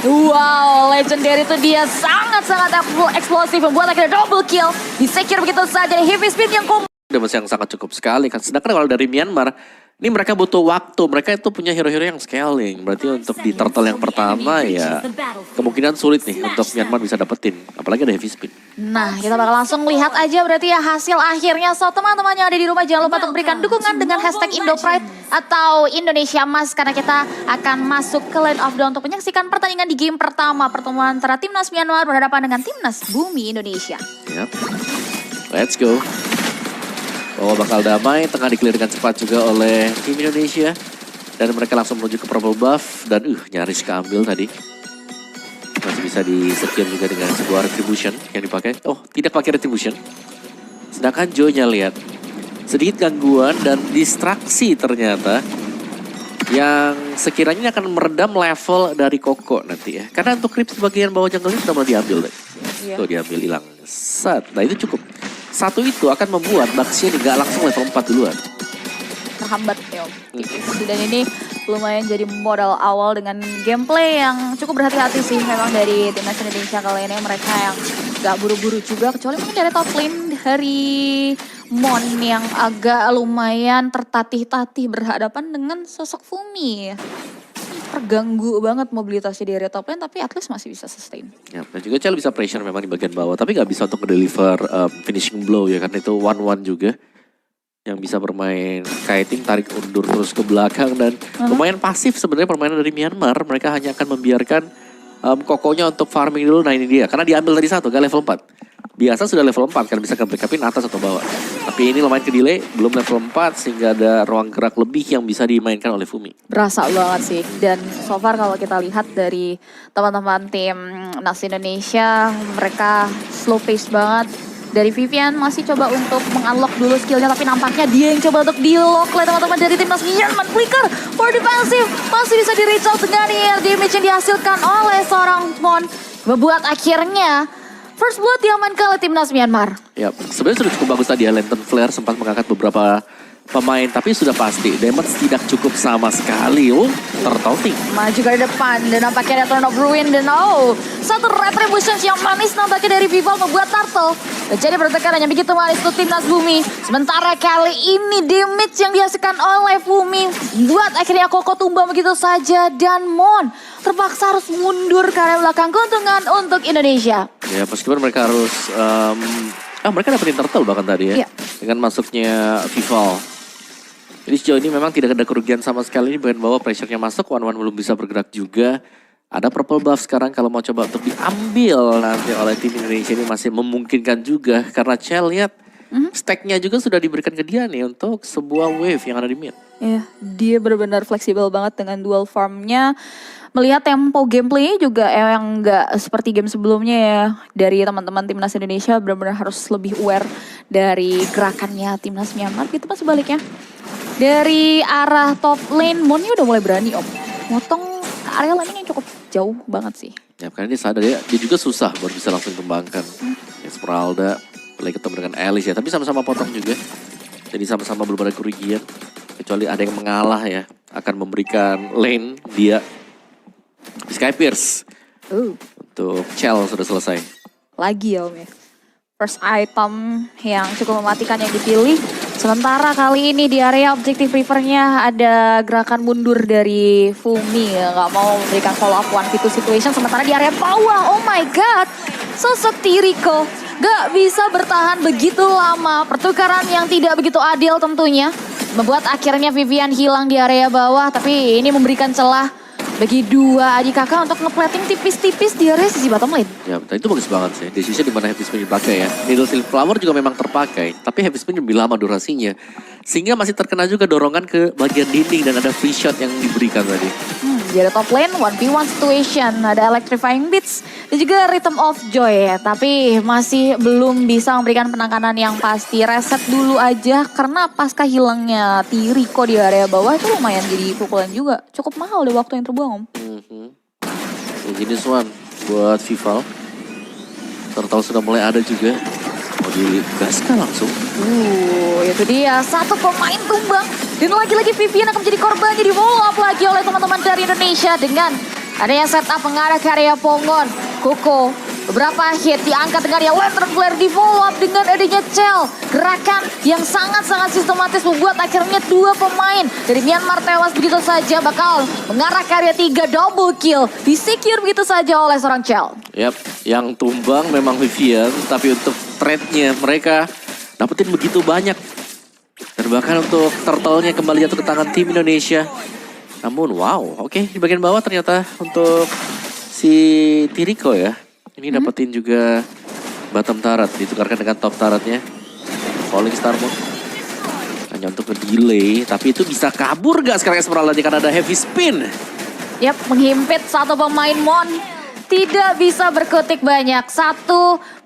Wow, Legendary itu dia sangat-sangat eksplosif. Membuat akhirnya double kill. Di-secure begitu saja. Heavy Speed yang Damage yang sangat cukup sekali kan. Sedangkan kalau dari Myanmar, ini mereka butuh waktu. Mereka itu punya hero-hero yang scaling. Berarti untuk di turtle yang pertama ya kemungkinan sulit nih untuk Myanmar bisa dapetin. Apalagi ada heavy speed. Nah, kita bakal langsung lihat aja berarti ya hasil akhirnya. So, teman-teman yang ada di rumah jangan lupa untuk berikan dukungan dengan hashtag IndoPride atau Indonesia Emas. Karena kita akan masuk ke Land of Dawn untuk menyaksikan pertandingan di game pertama. Pertemuan antara Timnas Myanmar berhadapan dengan Timnas Bumi Indonesia. Yep. Let's go. Oh, bakal damai, tengah dikelirkan cepat juga oleh tim Indonesia. Dan mereka langsung menuju ke purple buff. Dan nyaris keambil tadi. Masih bisa di-secure juga dengan sebuah retribution yang dipakai. Oh, tidak pakai retribution. Sedangkan Joe-nya lihat. Sedikit gangguan dan distraksi ternyata. Yang sekiranya akan meredam level dari Koko nanti ya. Karena untuk creep bagian bawah jungle ini sudah mulai diambil. Tuh diambil hilang. Set. Nah itu cukup. Satu itu akan membuat Baxia nggak langsung level 4 duluan. Terhambat ya Om. Dan ini lumayan jadi modal awal dengan gameplay yang cukup berhati-hati sih memang dari Timnas Indonesia kali ini. Mereka yang gak buru-buru juga, kecuali mungkin dari top lane dari Mon yang agak lumayan tertatih-tatih berhadapan dengan sosok Fumi. Terganggu banget mobilitasnya di area top lane, tapi at least masih bisa sustain. Ya, dan juga Cel bisa pressure memang di bagian bawah, tapi nggak bisa untuk deliver finishing blow ya, karena itu 1-1 juga. Yang bisa bermain kiting, tarik undur terus ke belakang, dan lumayan pasif sebenarnya permainan dari Myanmar. Mereka hanya akan membiarkan Kokonya untuk farming dulu, nah ini dia. Karena diambil tadi satu, gak level 4. Biasa sudah level 4 kan bisa ke-backupin atas atau bawah. Tapi ini lumayan ke-delay, belum level 4 sehingga ada ruang gerak lebih yang bisa dimainkan oleh Fumi. Berasa banget sih. Dan so far kalau kita lihat dari teman-teman tim Nas Indonesia, mereka slow pace banget. Dari Vivian masih coba untuk mengunlock dulu skillnya, tapi nampaknya dia yang coba untuk di-lock oleh teman-teman dari timnas Myanmar. Flicker for defensive masih bisa di-reach out dengan air damage yang dihasilkan oleh seorang Mon. Membuat akhirnya first blood diamankan oleh timnas Myanmar. Ya, sebenarnya sudah cukup bagus tadi ya. Lantern Flare sempat mengangkat beberapa pemain, tapi sudah pasti damage tidak cukup sama sekali. Tertauting. Maju ke depan dan nampaknya ada Turn of Ruin dan satu retribution yang manis nampaknya dari Vival membuat Turtle jadi bertekanan yang begitu manis untuk timnas Bumi. Sementara kali ini damage yang dihasilkan oleh Bumi buat akhirnya Koko tumbang begitu saja dan Mon terpaksa harus mundur ke arah belakang. Keuntungan untuk Indonesia. Ya, meskipun mereka harus mereka dapetin Turtle bahkan tadi ya. Dengan masuknya Vival. Jadi sejauh ini memang tidak ada kerugian sama sekali di bagian bawah, pressure-nya masuk, One belum bisa bergerak juga. Ada purple buff sekarang kalau mau coba untuk diambil nanti oleh tim Indonesia ini masih memungkinkan juga. Karena Cel lihat stack-nya juga sudah diberikan ke dia nih untuk sebuah wave yang ada di mid. Ya, dia benar-benar fleksibel banget dengan dual farm-nya. Melihat tempo gameplay juga yang nggak seperti game sebelumnya ya. Dari teman-teman timnas Indonesia benar-benar harus lebih aware dari gerakannya timnas Myanmar. Gitu pas sebaliknya. Dari arah top lane, Monnya udah mulai berani Om. Motong area lane yang cukup jauh banget sih. Ya karena dia sadar ya, dia juga susah buat bisa langsung kembangkan. Esmeralda, lagi ketemu dengan Alice ya. Tapi sama-sama potong juga. Jadi sama-sama belum ada kerugian. Kecuali ada yang mengalah ya. Akan memberikan lane dia. Sky Pierce. Untuk Chell sudah selesai. Lagi ya Om ya. First item yang cukup mematikan yang dipilih. Sementara kali ini di area objektif Rivernya ada gerakan mundur dari Fumi. Gak mau memberikan follow up 1v2 situation. Sementara di area bawah, oh my god. Sosok Tiriko gak bisa bertahan begitu lama. Pertukaran yang tidak begitu adil tentunya. Membuat akhirnya Vivian hilang di area bawah. Tapi ini memberikan celah bagi dua adik kakak untuk ngeplating tipis-tipis di area sisi bottom lane. Ya, itu bagus banget sih. Decision di mana Heavy Spin dipakai ya. Needle Silk Flower juga memang terpakai, tapi Heavy Spin lebih lama durasinya. Sehingga masih terkena juga dorongan ke bagian dinding dan ada free shot yang diberikan tadi. Di area top lane, 1v1 situation. Ada Electrifying Beats dan juga Rhythm of Joy ya. Tapi masih belum bisa memberikan penanganan yang pasti. Reset dulu aja karena pasca hilangnya Tiriko di area bawah itu lumayan jadi pukulan juga. Cukup mahal deh waktu yang terbuang Om. Jenis one buat Vival. Turtle sudah mulai ada juga. Mau digaskan langsung. Itu dia. Satu pemain tumbang. Dan lagi-lagi Vivian akan menjadi korban. Jadi follow up lagi oleh teman-teman dari Indonesia dengan Adanya setup mengarah ke area Pongon. Koko beberapa hit diangkat dengan yang lantern flare di follow up dengan adanya Cell. Gerakan yang sangat-sangat sistematis membuat akhirnya dua pemain dari Myanmar tewas begitu saja. Bakal mengarah ke area 3 double kill. Disecure begitu saja oleh seorang Cell. Yap, yang tumbang memang Vivian, tapi untuk trade-nya mereka dapetin begitu banyak. Dan bahkan untuk turtle-nya kembali jatuh ke tangan tim Indonesia. Namun wow, oke, di bagian bawah ternyata untuk si Tiriko ya. Ini dapetin juga bottom turret, ditukarkan dengan top turretnya. Falling Star Moon. Hanya untuk nge-delay, tapi itu bisa kabur gak sekarang Esmeralda karena ada heavy spin. Yap, menghimpit satu pemain Mon. Tidak bisa berkutik banyak. 1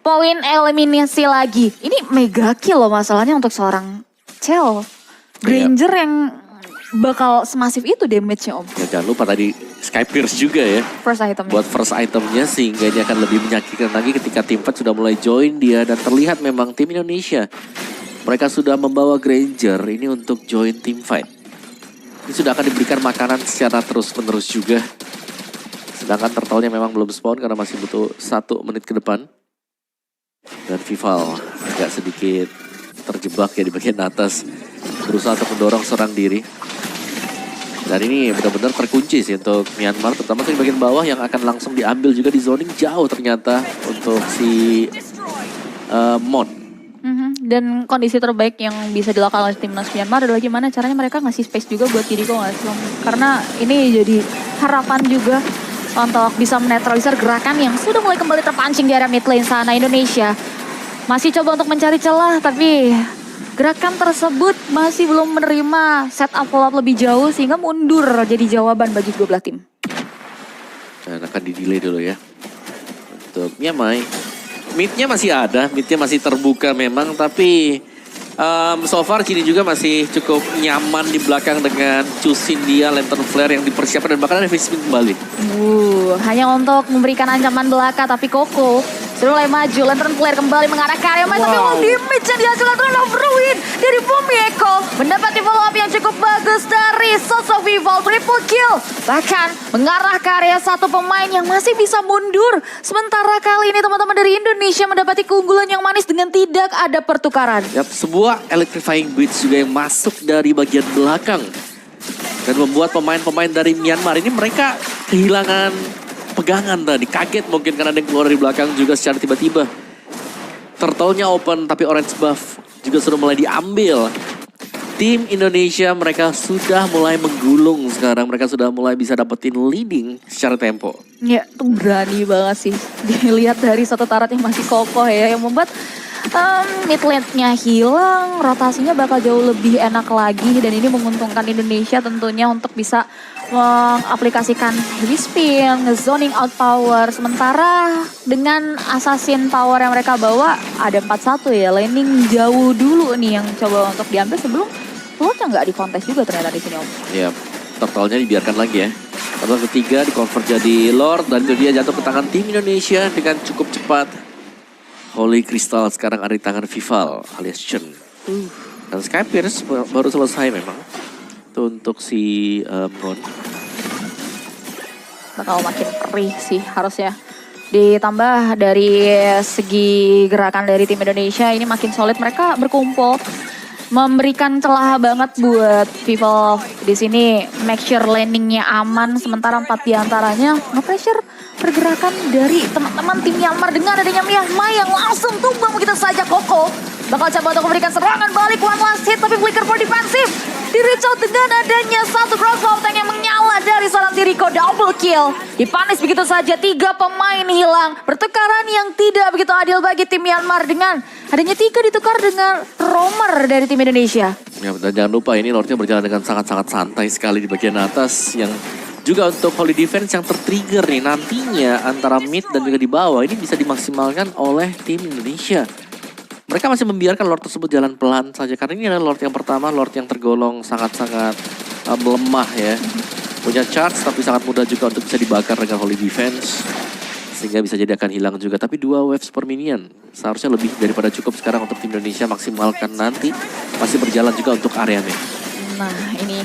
poin eliminasi lagi. Ini mega kill loh masalahnya untuk seorang Cell. Granger yang bakal semasif itu damage-nya Om. Ya, jangan lupa tadi Sky Pierce juga ya. First item. Buat first itemnya sehingga ini akan lebih menyakitkan lagi ketika tim fight sudah mulai join dia. Dan terlihat memang tim Indonesia. Mereka sudah membawa Granger ini untuk join tim fight. Ini sudah akan diberikan makanan secara terus-menerus juga. Sedangkan turtle-nya memang belum spawn karena masih butuh 1 menit ke depan. Dan Vival agak sedikit terjebak ya di bagian atas. Berusaha untuk mendorong seorang diri. Dan ini benar-benar terkunci sih untuk Myanmar. Terutama di bagian bawah yang akan langsung diambil juga di zoning jauh ternyata untuk si Mon. Dan kondisi terbaik yang bisa dilakukan oleh timnas Myanmar adalah gimana caranya mereka ngasih space juga buat Tiriko nggak sih? Karena ini jadi harapan juga untuk bisa menetralisir gerakan yang sudah mulai kembali terpancing di area mid lane sana. Indonesia masih coba untuk mencari celah, tapi gerakan tersebut masih belum menerima setup follow up lebih jauh sehingga mundur jadi jawaban bagi kedua belah tim. Dan akan di-delay dulu ya. Untuk Myanmar. Mid-nya masih ada, mid-nya masih terbuka memang, tapi so far Cini juga masih cukup nyaman di belakang dengan Chusin dia, Lantern Flare yang dipersiapkan dan bahkan ada Face Spin kembali. Hanya untuk memberikan ancaman belaka, tapi Koko sudah mulai maju. Lantern Flare kembali mengarah ke area main, tapi damage yang dihasilkan oleh Ruin dari Bumi Eko. Mendapati follow up yang cukup bagus dari sosok Vival, triple kill. Bahkan mengarah ke area 1 pemain yang masih bisa mundur. Sementara kali ini teman-teman dari Indonesia mendapati keunggulan yang manis dengan tidak ada pertukaran. Yap, sebuah electrifying blitz juga yang masuk dari bagian belakang. Dan membuat pemain-pemain dari Myanmar ini mereka kehilangan pegangan tadi. Kaget mungkin karena ada yang keluar dari belakang juga secara tiba-tiba. Turtle-nya open tapi orange buff juga sudah mulai diambil. Tim Indonesia mereka sudah mulai menggulung sekarang. Mereka sudah mulai bisa dapetin leading secara tempo. Ya, itu berani banget sih. Dilihat dari satu turret yang masih kokoh ya. Yang membuat mid lane-nya hilang, rotasinya bakal jauh lebih enak lagi. Dan ini menguntungkan Indonesia tentunya untuk bisa mengaplikasikan heavy spin, nge-zoning out power. Sementara dengan assassin power yang mereka bawa ada 4-1 ya. Laning jauh dulu nih yang coba untuk diambil sebelum slotnya nggak dikontes juga ternyata di sini Om. Iya, turtle-nya dibiarkan lagi ya. Turtle ketiga di-convert jadi Lord dan itu dia jatuh ke tangan tim Indonesia dengan cukup cepat. Holy Crystal sekarang ada di tangan Vival alias Chen. Dan Sky Pierce baru selesai memang. Itu untuk si Mon. Bakal makin perih sih harusnya. Ditambah dari segi gerakan dari tim Indonesia ini makin solid. Mereka berkumpul. Memberikan celah banget buat Vival di sini. Make sure landingnya aman. Sementara 4 diantaranya nge-pressure pergerakan dari teman-teman tim Myanmar. Dengan adanya Myanmar yang langsung tumbang begitu saja. Koko bakal coba untuk memberikan serangan balik. One last hit tapi flicker for defensive. Di-reach out dengan adanya satu crossbow tank yang menyala dari seorang Tiriko. Double kill. Dipanis begitu saja. 3 pemain hilang. Pertukaran yang tidak begitu adil bagi tim Myanmar. Dengan adanya 3 ditukar dengan roamer dari tim Indonesia. Ya, dan jangan lupa ini Lordnya berjalan dengan sangat-sangat santai sekali di bagian atas. Yang juga untuk Holy Defense yang tertrigger nih nantinya antara mid dan juga di bawah. Ini bisa dimaksimalkan oleh tim Indonesia. Mereka masih membiarkan Lord tersebut jalan pelan saja. Karena ini adalah Lord yang pertama, Lord yang tergolong sangat-sangat melemah ya. Punya charge tapi sangat mudah juga untuk bisa dibakar dengan Holy Defense. Sehingga bisa jadi akan hilang juga. Tapi 2 waves per minion. Seharusnya lebih daripada cukup sekarang untuk tim Indonesia maksimalkan nanti. Masih berjalan juga untuk area mid. Nah ini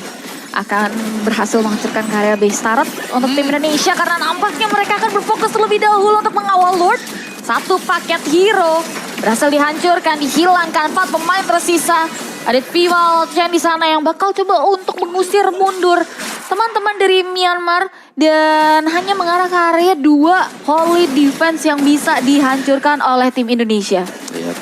akan berhasil menghancurkan karya base turret untuk tim Indonesia karena nampaknya mereka akan berfokus terlebih dahulu untuk mengawal Lord. Satu paket hero berhasil dihancurkan, dihilangkan. 4 pemain tersisa. Ada Pival Chen di sana yang bakal coba untuk mengusir mundur teman-teman dari Myanmar dan hanya mengarah ke area 2 holy defense yang bisa dihancurkan oleh tim Indonesia. Ya,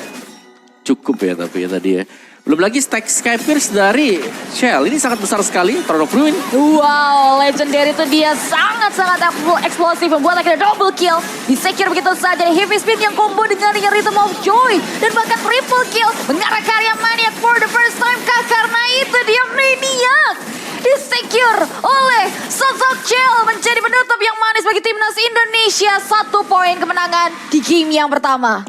cukup ya tapi ya tadi ya. Belum lagi stack Skypierce dari Shell. Ini sangat besar sekali. Throne of Ruin. Wow, Legendary itu dia sangat-sangat eksplosif. Membuat akhirnya double kill. Di-secure begitu saja. Heavy Speed yang combo dengan Rhythm of Joy. Dan bahkan triple kill. Mengarah ke area Maniac for the first time kah? Karena itu dia Maniac. Di-secure oleh sosok Shell. Menjadi penutup yang manis bagi timnas Indonesia. 1 poin kemenangan di game yang pertama.